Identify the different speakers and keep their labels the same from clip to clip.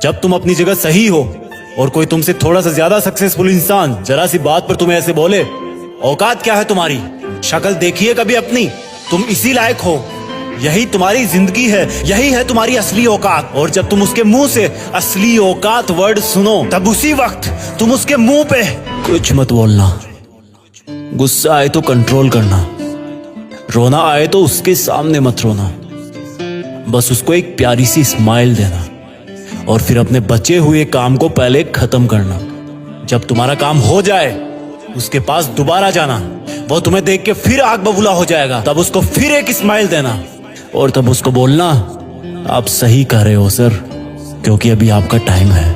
Speaker 1: जब तुम अपनी जगह सही हो और कोई तुमसे थोड़ा सा ज्यादा सक्सेसफुल इंसान जरा सी बात पर तुम्हें ऐसे बोले, औकात क्या है तुम्हारी, शक्ल देखिए कभी अपनी, तुम इसी लायक हो, यही तुम्हारी जिंदगी है, यही है तुम्हारी असली औकात। और जब तुम उसके मुंह से असली औकात वर्ड सुनो, तब उसी वक्त तुम उसके मुंह पे कुछ मत बोलना। गुस्सा आए तो कंट्रोल करना, रोना आए तो उसके सामने मत रोना, बस उसको एक प्यारी सी स्माइल देना और फिर अपने बचे हुए काम को पहले खत्म करना। जब तुम्हारा काम हो जाए उसके पास दोबारा जाना, वो तुम्हें देख के फिर आग बबूला हो जाएगा, तब उसको फिर एक स्माइल देना और तब उसको बोलना, आप सही कह रहे हो सर, क्योंकि अभी आपका टाइम है,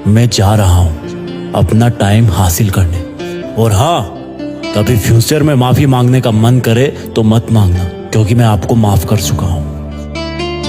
Speaker 1: मैं जा रहा हूं अपना टाइम हासिल करने। और हाँ, कभी फ्यूचर में माफी मांगने का मन करे तो मत मांगना, क्योंकि मैं आपको माफ कर चुका हूं।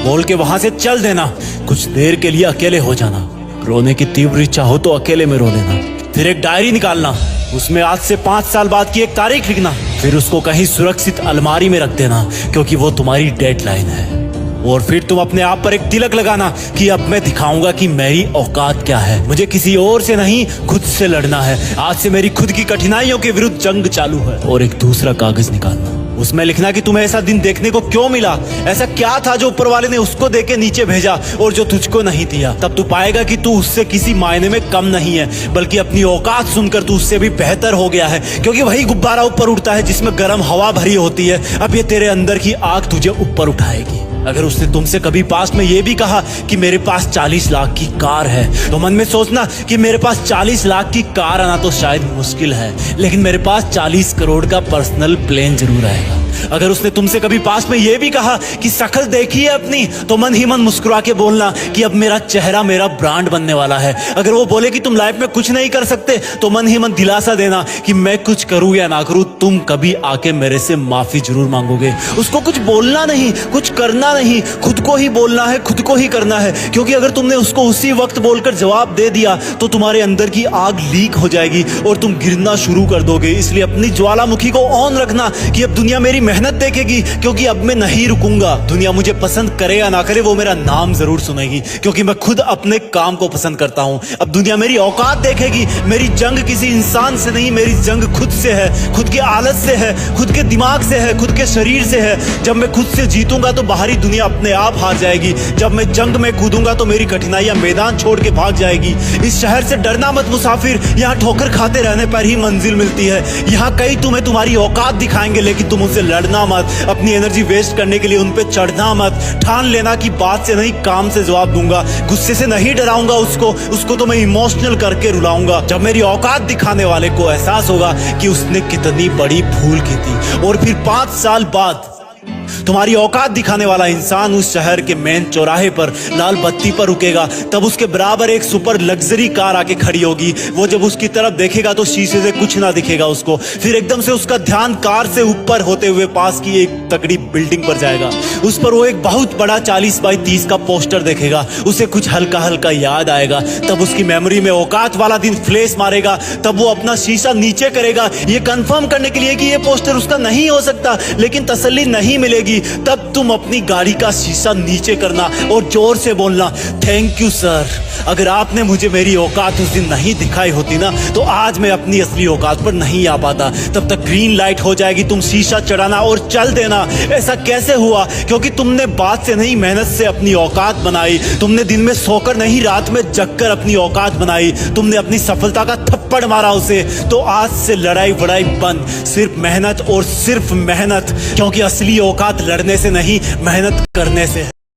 Speaker 1: बोल के वहां से चल देना, कुछ देर के लिए अकेले हो जाना, रोने की तीव्र इच्छा हो तो अकेले में रो लेना, फिर एक डायरी निकालना, उसमें आज से 5 साल बाद की एक तारीख लिखना, फिर उसको कहीं सुरक्षित अलमारी में रख देना, क्योंकि वो तुम्हारी डेडलाइन है। और फिर तुम अपने आप पर एक तिलक लगाना कि अब मैं दिखाऊंगा कि मेरी औकात क्या है, मुझे किसी और से नहीं खुद से लड़ना है, आज से मेरी खुद की कठिनाइयों के विरुद्ध जंग चालू है। और एक दूसरा कागज निकालना, उसमें लिखना कि तुम्हें ऐसा दिन देखने को क्यों मिला, ऐसा क्या था जो ऊपर वाले ने उसको देके नीचे भेजा और जो तुझको नहीं दिया। तब तू पाएगा कि तू उससे किसी मायने में कम नहीं है, बल्कि अपनी औकात सुनकर तू उससे भी बेहतर हो गया है, क्योंकि वही गुब्बारा ऊपर उड़ता है जिसमें गर्म हवा भरी होती है। अब ये तेरे अंदर की आग तुझे ऊपर उठाएगी। अगर उसने तुमसे कभी पास्ट में ये भी कहा कि मेरे पास 40 लाख की कार है, तो मन में सोचना कि मेरे पास 40 लाख की कार आना तो शायद मुश्किल है, लेकिन मेरे पास 40 करोड़ का पर्सनल प्लेन जरूर आएगा। अगर उसने तुमसे कभी पास्ट में ये भी कहा कि शक्ल देखिए अपनी, तो मन ही मन मुस्कुरा के बोलना कि अब मेरा चेहरा मेरा ब्रांड बनने वाला है। अगर वो बोले कि तुम लाइफ में कुछ नहीं कर सकते, तो मन ही मन दिलासा देना कि मैं कुछ करूं या ना करूं, तुम कभी आके मेरे से माफी जरूर मांगोगे। उसको कुछ बोलना नहीं, कुछ करना नहीं, खुद को ही बोलना है, खुद को ही करना है, क्योंकि अगर तुमने उसको उसी वक्त बोलकर जवाब दे दिया तो तुम्हारे अंदर की आग लीक हो जाएगी और तुम गिरना शुरू कर दोगे। इसलिए अपनी ज्वालामुखी को ऑन रखना कि अब दुनिया मेरी मेहनत देखेगी, क्योंकि अब मैं नहीं रुकूंगा। दुनिया मुझे पसंद करे या ना करे, वो मेरा नाम जरूर सुनेगी, क्योंकि मैं खुद अपने काम को पसंद करता हूं। अब दुनिया मेरी औकात देखेगी, मेरी जंग किसी इंसान से नहीं, मेरी जंग खुद से है, खुद की आदत से है, खुद के दिमाग से है, खुद के शरीर से है। जब मैं खुद से जीतूंगा तो बाहरी दुनिया अपने आप हार जाएगी। जब मैं जंग में कूदूंगा तो मेरी कठिनाइयां मैदान छोड़ के भाग जाएगी। इस शहर से डरना मत मुसाफिर, यहाँ ठोकर खाते रहने पर ही मंजिल मिलती है। यहाँ कई तुम्हें तुम्हारी औकात दिखाएंगे, लेकिन तुम उनसे लड़ना मत, अपनी एनर्जी वेस्ट करने के लिए उन पे चढ़ना मत। ठान लेना कि बात से नहीं काम से जवाब दूंगा, गुस्से से नहीं डराऊंगा उसको तो मैं इमोशनल करके रुलाऊंगा। जब मेरी औकात दिखाने वाले को एहसास होगा कि उसने कितनी बड़ी भूल की थी, और फिर 5 साल बाद तुम्हारी औकात दिखाने वाला इंसान उस शहर के मेन चौराहे पर लाल बत्ती पर रुकेगा, तब उसके बराबर एक सुपर लग्जरी कार आके खड़ी होगी। वो जब उसकी तरफ देखेगा तो शीशे से कुछ ना दिखेगा उसको, फिर एकदम से उसका ध्यान कार से ऊपर होते हुए पास की एक तगड़ी बिल्डिंग पर जाएगा। उस पर वो एक बहुत बड़ा 40 बाई 30 का पोस्टर देखेगा, उसे कुछ हल्का हल्का याद आएगा। तब उसकी मेमोरी में औकात वाला दिन फ्लैश मारेगा। तब वो अपना शीशा नीचे करेगा, ये कंफर्म करने के लिए कि ये पोस्टर उसका नहीं हो सकता, लेकिन तसल्ली नहीं मिलेगी। तब तुम अपनी गाड़ी का शीशा नीचे करना और जोर से बोलना, थैंक यू सर, अगर आपने मुझे मेरी औकात उस दिन नहीं दिखाई होती ना, तो आज मैं अपनी असली औकात पर नहीं आ पाता। तब तक ग्रीन लाइट हो जाएगी, तुम शीशा चढ़ाना और चल देना। ऐसा कैसे हुआ? क्योंकि तुमने बात से नहीं मेहनत से अपनी औकात बनाई। तुमने दिन में सोकर नहीं रात में जगकर अपनी औकात बनाई। तुमने अपनी सफलता का थप्पड़ मारा उसे। तो आज से लड़ाई वड़ाई बंद, सिर्फ मेहनत और सिर्फ मेहनत, क्योंकि असली औकात लड़ने से नहीं मेहनत करने से है।